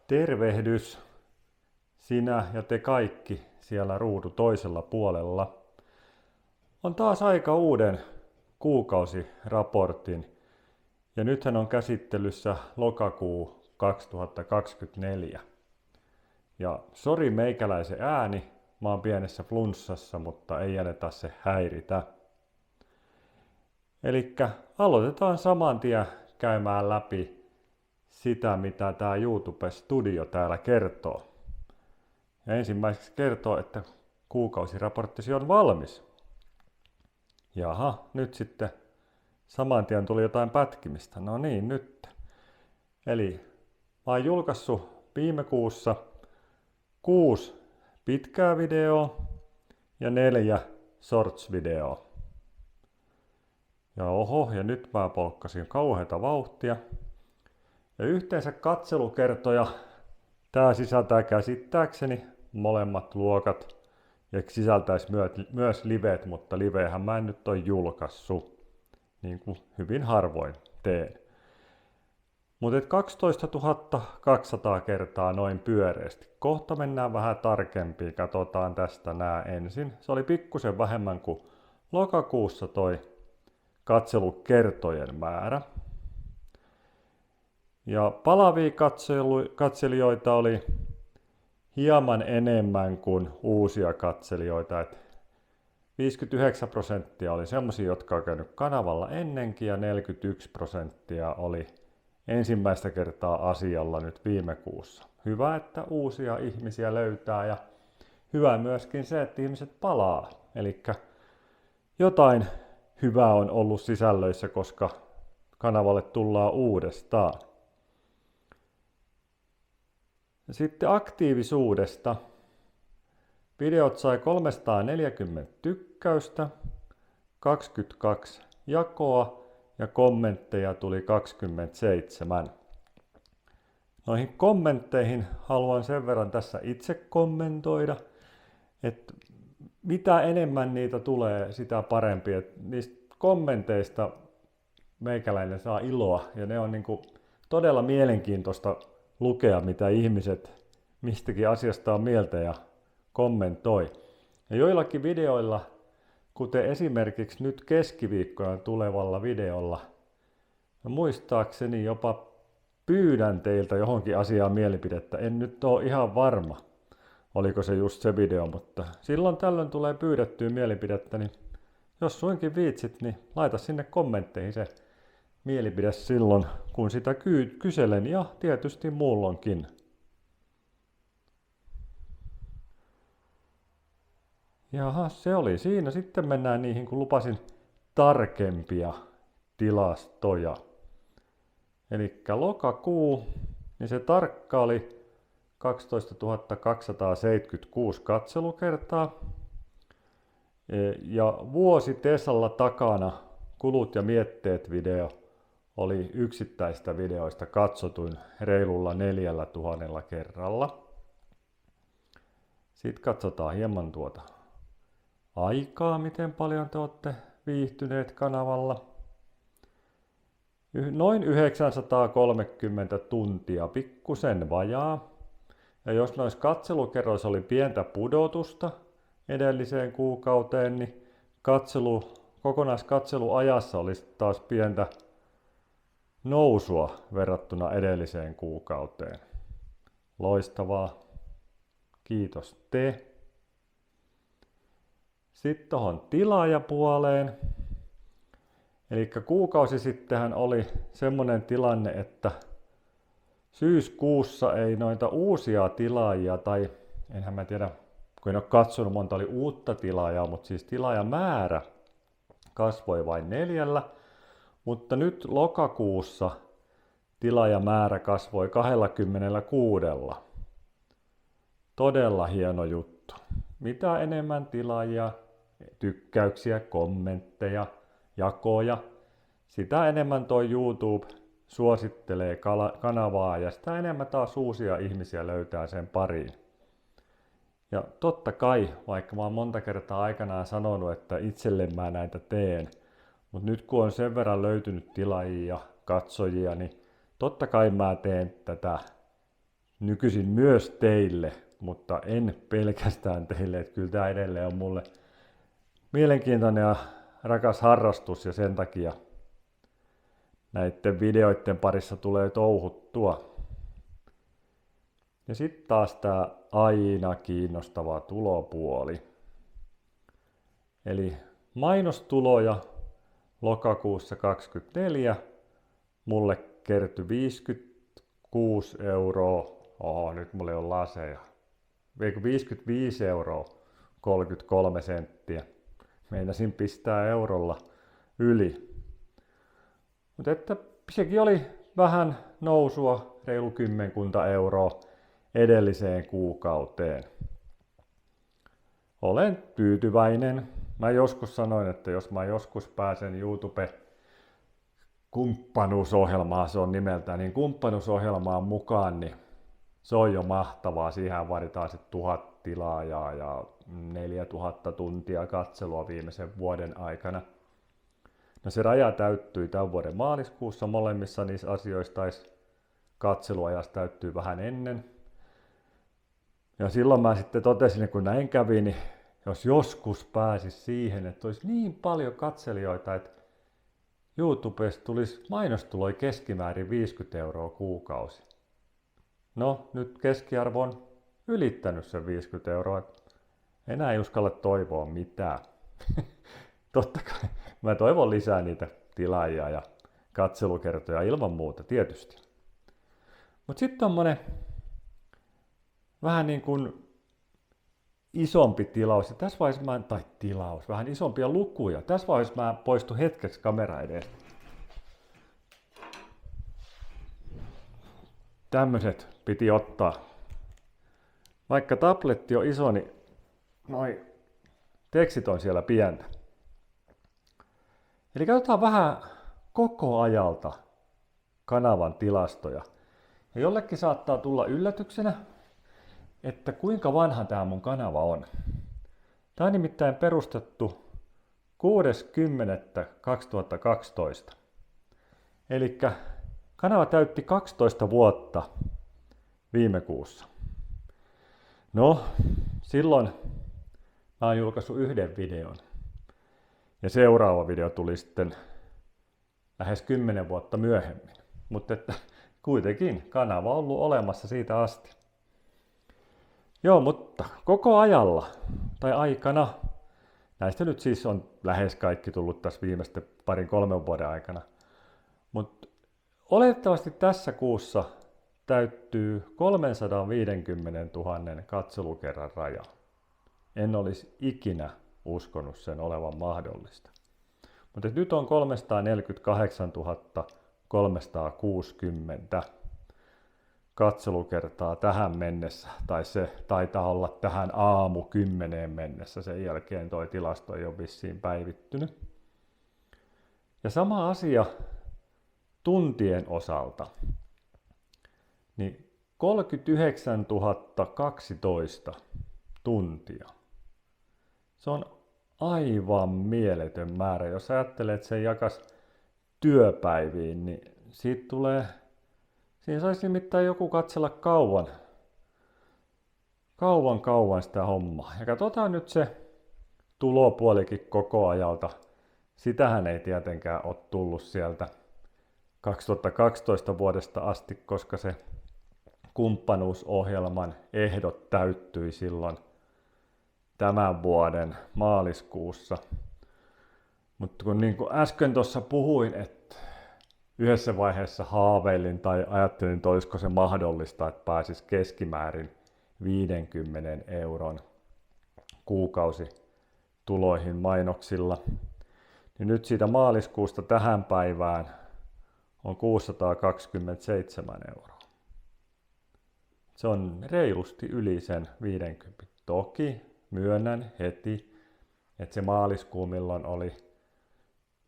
Tervehdys, sinä ja te kaikki siellä ruudun toisella puolella. On taas aika uuden kuukausiraportin ja nythän on käsittelyssä lokakuu 2024. Ja sori meikäläisen ääni, mä oon pienessä flunssassa, mutta ei anneta se häiritä. Elikkä aloitetaan saman tien käymään läpi sitä, mitä tää YouTube-studio täällä kertoo. Ja ensimmäiseksi kertoo, että kuukausiraporttisi on valmis. Jaha, nyt sitten saman tien tuli jotain pätkimistä. No niin, nyt. Eli mä oon julkaissut viime kuussa 6 pitkää videoa ja 4 shorts-videoa. Ja oho, ja nyt mä polkkasin kauheata vauhtia. Ja yhteensä katselukertoja tää sisältää käsittääkseni molemmat luokat ja sisältäisi myös livet, mutta livehän mä en nyt ole julkaissut, niin kuin hyvin harvoin teen. Mutta 12 200 kertaa noin pyöreästi. Kohta mennään vähän tarkempiin, katsotaan tästä nää ensin. Se oli pikkusen vähemmän kuin lokakuussa toi katselukertojen määrä. Ja palavia katselijoita oli hieman enemmän kuin uusia katselijoita. 59% oli semmosia, jotka on käynyt kanavalla ennenkin ja 41% oli ensimmäistä kertaa asialla nyt viime kuussa. Hyvä, että uusia ihmisiä löytää ja hyvä myöskin se, että ihmiset palaa. Eli jotain hyvää on ollut sisällöissä, koska kanavalle tullaan uudestaan. Sitten aktiivisuudesta. Videot sai 340 tykkäystä, 22 jakoa ja kommentteja tuli 27. Noihin kommentteihin haluan sen verran tässä itse kommentoida, että mitä enemmän niitä tulee, sitä parempi. Että niistä kommenteista meikäläinen saa iloa ja ne on niinku todella mielenkiintoista lukea, mitä ihmiset mistäkin asiasta on mieltä ja kommentoi. Ja joillakin videoilla, kuten esimerkiksi nyt keskiviikkona tulevalla videolla, muistaakseni jopa pyydän teiltä johonkin asiaan mielipidettä. En nyt ole ihan varma, oliko se just se video, mutta silloin tällöin tulee pyydettyä mielipidettä, niin jos suinkin viitsit, niin laita sinne kommentteihin se mielipide silloin, kun sitä kyselen ja tietysti muulloinkin. Jaha, se oli siinä. Sitten mennään niihin, kun lupasin tarkempia tilastoja. Eli lokakuu, niin se tarkka oli 12 276 katselukertaa. Ja vuosi Tesalla takana kulut ja mietteet video oli yksittäistä videoista katsotuin reilulla 4000 kerralla. Sitten katsotaan hieman tuota aikaa, miten paljon te olette viihtyneet kanavalla. Noin 930 tuntia, pikkusen vajaa. Ja jos noissa katselukerroissa oli pientä pudotusta edelliseen kuukauteen, niin kokonaiskatseluajassa olisi taas pientä nousua verrattuna edelliseen kuukauteen. Loistavaa. Kiitos te. Sitten tuohon tilaajapuoleen. Eli kuukausi sittenhän oli semmoinen tilanne, että syyskuussa ei noita uusia tilaajia, tai enhän mä tiedä, kun en ole katsonut monta oli uutta tilaajaa, mutta siis tilaajamäärä kasvoi vain 4, mutta nyt lokakuussa tilaajamäärä kasvoi 26. Todella hieno juttu. Mitä enemmän tilaajia, tykkäyksiä, kommentteja, jakoja, sitä enemmän toi YouTube suosittelee kanavaa ja sitä enemmän taas uusia ihmisiä löytää sen pariin. Ja totta kai, vaikka mä oon monta kertaa aikanaan sanonut, että itselle mä näitä teen, mutta nyt kun on sen verran löytynyt tilaajia ja katsojia, niin totta kai mä teen tätä nykyisin myös teille, mutta en pelkästään teille, että kyllä tämä edelleen on mulle mielenkiintoinen ja rakas harrastus ja sen takia näiden videoiden parissa tulee touhuttua. Ja sitten taas tämä aina kiinnostava tulopuoli. Eli mainostuloja lokakuussa 2024 mulle kertyi 56 euroa. Oho, nyt mulla ei ole laseja. 55 euroa 33 senttiä. Meinasin pistää eurolla yli. Mutta että sekin oli vähän nousua, reilu 10 euroa edelliseen kuukauteen. Olen tyytyväinen. Mä joskus sanoin, että jos mä joskus pääsen YouTube-kumppanuusohjelmaan, se on nimeltään, niin kumppanuusohjelmaan mukaan, niin se on jo mahtavaa. Siihen vaaditaan sitten 1000 tilaajaa ja 4000 tuntia katselua viimeisen vuoden aikana. No se raja täyttyi tämän vuoden maaliskuussa. Molemmissa niissä asioissa taisi katseluajasta täyttyy vähän ennen. Ja silloin mä sitten totesin, kun näin kävi, niin jos joskus pääsis siihen, että olisi niin paljon katselijoita, että YouTubesta tulisi mainostuloi keskimäärin 50 euroa kuukausi. No, nyt keskiarvo on ylittänyt sen 50 euroa. Enää ei uskalla toivoa mitään. Totta kai mä toivon lisää niitä tilaajia ja katselukertoja ilman muuta tietysti. Mutta sitten tommonen vähän niin kuin isompi tilaus. Ja tässä vaiheessa vähän isompia lukuja. Tässä vaiheessa mä poistun hetkeksi kamera edestä. Tämmöiset piti ottaa. Vaikka tabletti on iso, niin noi tekstit on siellä pientä. Eli katsotaan vähän koko ajalta kanavan tilastoja. Ja jollekin saattaa tulla yllätyksenä, että kuinka vanha tämä mun kanava on. Tämä on nimittäin perustettu 6.10.2012. Eli kanava täytti 12 vuotta viime kuussa. No, silloin mä oon julkaissut yhden videon. Ja seuraava video tuli sitten lähes 10 vuotta myöhemmin. Mutta että kuitenkin kanava on ollut olemassa siitä asti. Joo, mutta koko ajalla tai aikana, näistä nyt siis on lähes kaikki tullut tässä viimeisten 2-3 vuoden aikana, mutta oletettavasti tässä kuussa täyttyy 350 000 katselukerran raja. En olisi ikinä uskonut sen olevan mahdollista. Mutta nyt on 348 360 katselukertaa tähän mennessä, tai se taitaa olla tähän aamu 10 mennessä. Sen jälkeen toi tilasto ei ole vissiin päivittynyt. Ja sama asia tuntien osalta. Niin 39 012 tuntia. Se on aivan mieletön määrä. Jos ajattelee, että se jakas työpäiviin, niin siitä tulee... Siinä saisi nimittäin joku katsella kauan sitä hommaa. Ja katsotaan nyt se tulopuolikin koko ajalta. Sitähän ei tietenkään ole tullut sieltä 2012 vuodesta asti, koska se kumppanuusohjelman ehdot täyttyi silloin tämän vuoden maaliskuussa. Mutta kun niin kuin äsken tuossa puhuin, että yhdessä vaiheessa haaveilin tai ajattelin, että olisiko se mahdollista, että pääsisi keskimäärin 50 euron kuukausituloihin mainoksilla. Niin nyt siitä maaliskuusta tähän päivään on 627 euroa. Se on reilusti yli sen 50. Toki myönnän heti, että se maaliskuu, milloin oli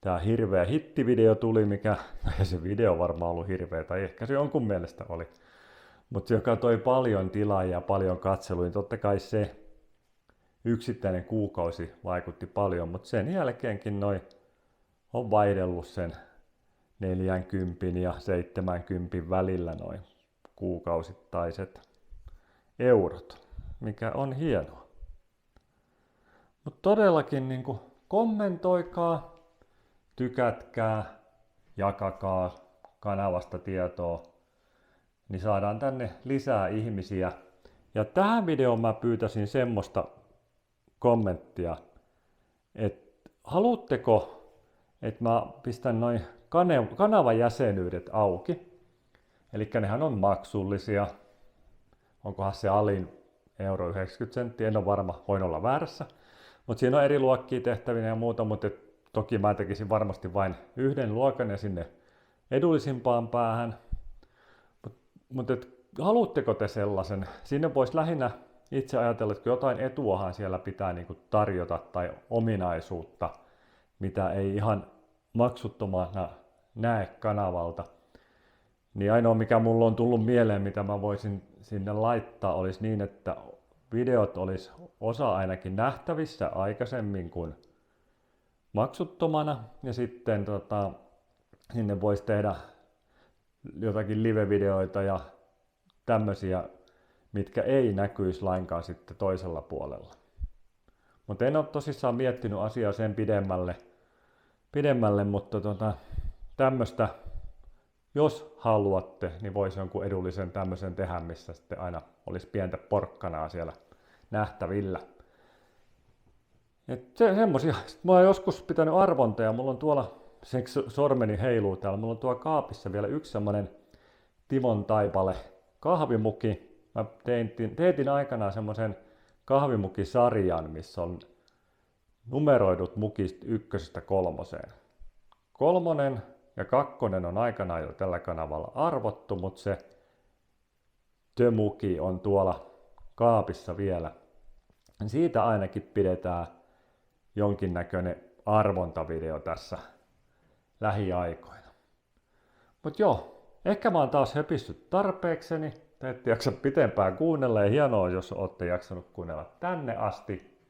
tämä hirveä hittivideo tuli, mikä, ei se video varmaan ollut hirveä, tai ehkä se jonkun mielestä oli, mutta joka toi paljon tilaajia ja paljon katseluja, niin totta kai se yksittäinen kuukausi vaikutti paljon, mutta sen jälkeenkin noi on vaihdellut sen 40 ja 70 välillä noin kuukausittaiset eurot, mikä on hienoa. Mutta todellakin niin kuin kommentoikaa, tykätkää, jakakaa kanavasta tietoa, niin saadaan tänne lisää ihmisiä. Ja tähän videoon mä pyytäisin semmoista kommenttia, että haluatteko, että mä pistän noin kanavan jäsenyydet auki. Eli nehän on maksullisia. Onkohan se alin euro 90 €, en ole varma, voin olla väärässä. Mutta siinä on eri luokkia tehtävinä ja muuta, mutta toki mä tekisin varmasti vain yhden luokan ja sinne edullisimpaan päähän. Mutta haluatteko te sellaisen? Sinne voisi lähinnä itse ajatella, että jotain etuahan siellä pitää niinku tarjota tai ominaisuutta, mitä ei ihan maksuttomana näe kanavalta. Niin ainoa mikä mulla on tullut mieleen, mitä mä voisin sinne laittaa, olisi niin, että videot olisi osa ainakin nähtävissä aikaisemmin kuin maksuttomana. Ja sitten sinne voisi tehdä jotakin live-videoita ja tämmöisiä, mitkä ei näkyisi lainkaan sitten toisella puolella. Mutta en ole tosissaan miettinyt asiaa sen pidemmälle, mutta tämmöistä, jos haluatte, niin voisi jonkun edullisen tämmöisen tehdä, missä sitten aina olisi pientä porkkanaa siellä nähtävillä. Semmosia. Mä oon joskus pitänyt arvonta ja mulla on tuolla, sormeni heiluu täällä, mulla on tuolla kaapissa vielä yksi semmonen Tivon Taipale kahvimuki. Mä teetin aikanaan semmoisen kahvimukisarjan, missä on numeroidut mukista 1–3. 3 ja 2 on aikanaan jo tällä kanavalla arvottu, mutta se tömuki on tuolla kaapissa vielä. Siitä ainakin pidetään jonkinnäköinen arvontavideo tässä lähiaikoina. Mutta joo, ehkä mä oon taas höpissyt tarpeekseni. Te ette jaksa pitempään kuunnella ja hienoa, jos olette jaksanut kuunnella tänne asti.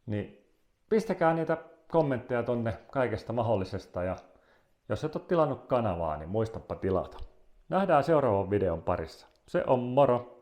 Niin pistäkää niitä kommentteja tonne kaikesta mahdollisesta ja jos et ole tilannut kanavaa, niin muistapa tilata. Nähdään seuraavan videon parissa. Se on moro!